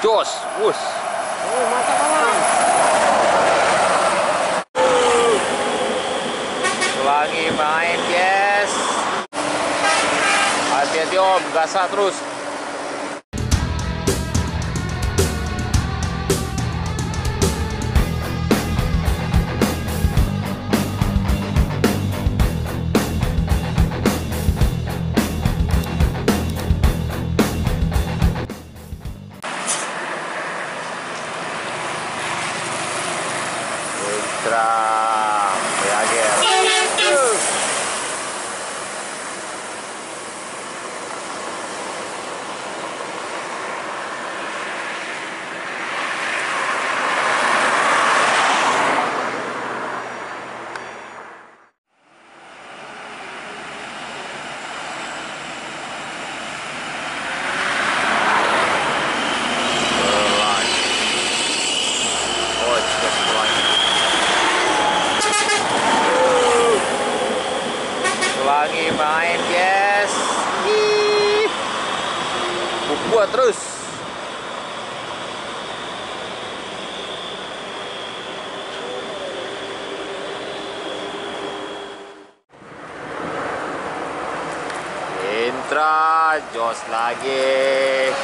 Jos, wus. Mantap kawan. Lagi main, guys. Hati-hati om, gasah terus. Ultra Reager. Lagi main, guys. Buat terus. Intra jos lagi.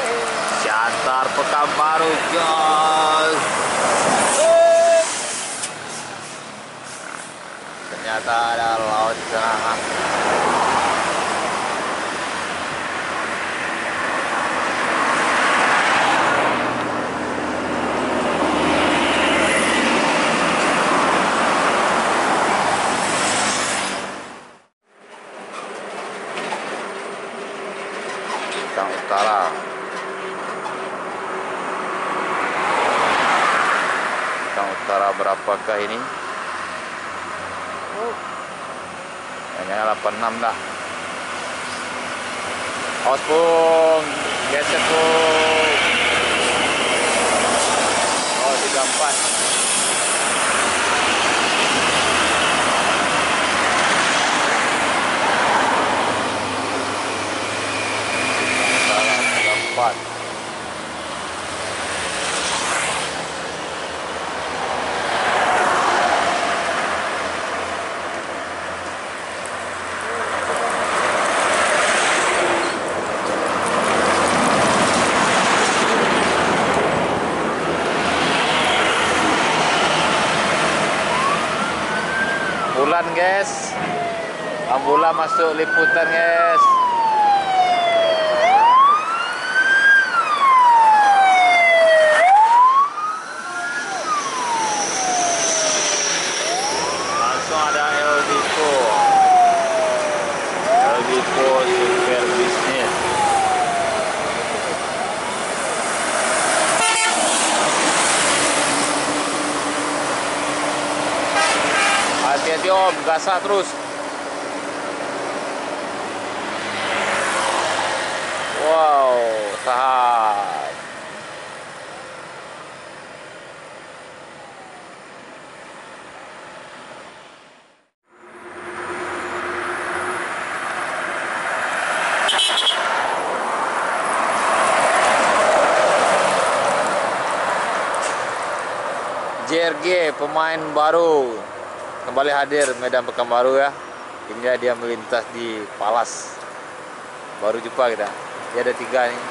Siantar Pekanbaru jos. Ternyata ada laut di sana. Bintang Utara. Bintang Utara berapakah ini? Hanya 86 dah. Awas pung, geser pung. Oh 34. Salah 34. Ambulan, guys. Ambulan masuk liputan, guys. Langsung ada El Dipo. El Dipo Super Business. Hati-hati om, gasah terus. Wow, tahan. JRG pemain baru kembali hadir Medan Pekanbaru ya. Ini dia melintas di Palas. Baru jumpa kita. Dia ada 3 nih.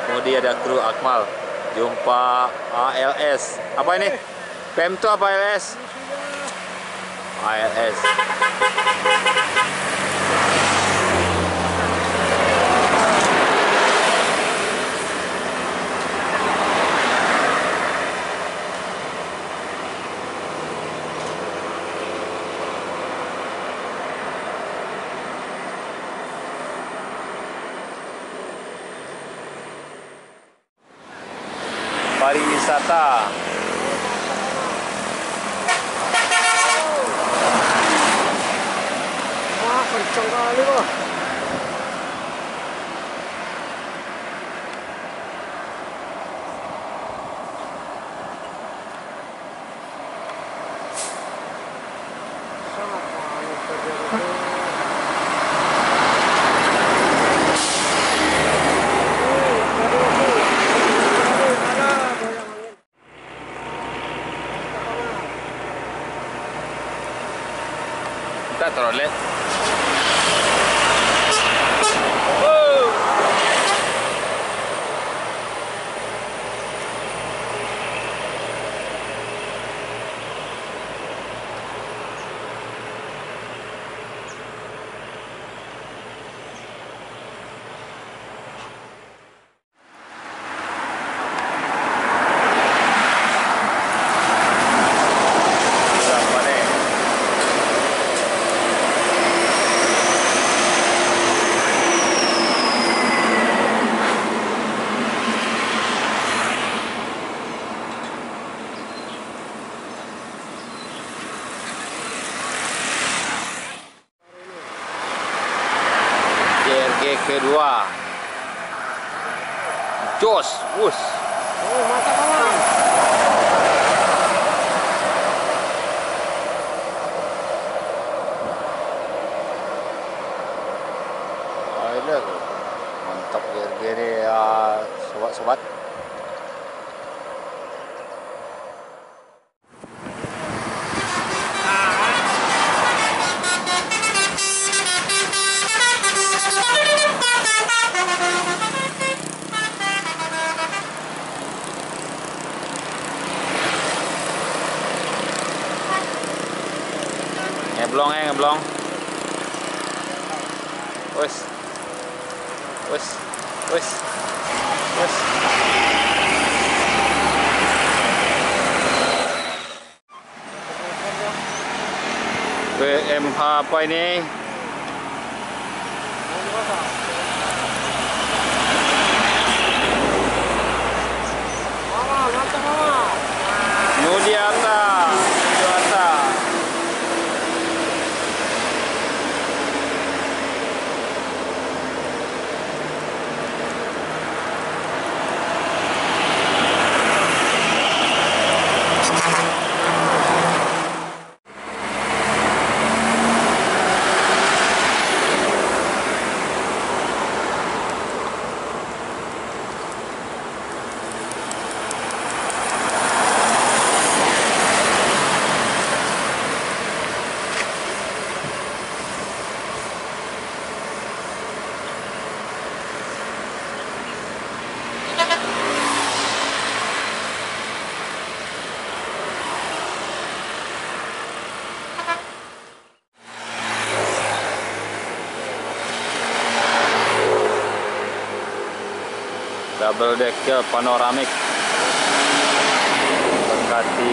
Kemudian ada kru Akmal. Jumpa ALS. Apa ini? PM2 apa ALS? ALS. Pariwisata. Kencang kali bang. Sangat panas terjadi. Kita trollet. JRG kedua. Jos, bus. Oh, mantap kawan. Ini mantap JRG ni ya, sobat-sobat. Ngeblong ngeblong. Wes. Wes. Wes. Wes. PMH apa ini? Mama, mantap mama. Nudiata. Nudiata. Double decker panoramik berkati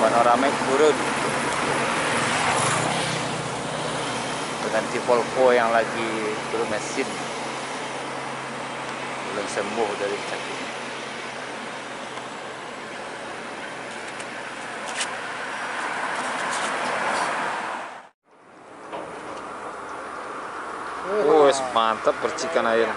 panoramik turun dengan Volvo yang lagi bermesin, belum sembuh dari sakit. Mantap percikan air.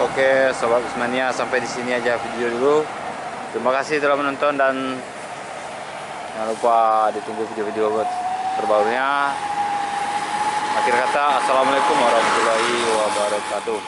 Oke, Sobat Usmania, sampai di sini aja video dulu. Terima kasih telah menonton dan jangan lupa ditunggu video-video terbarunya. Akhir kata, assalamualaikum warahmatullahi wabarakatuh.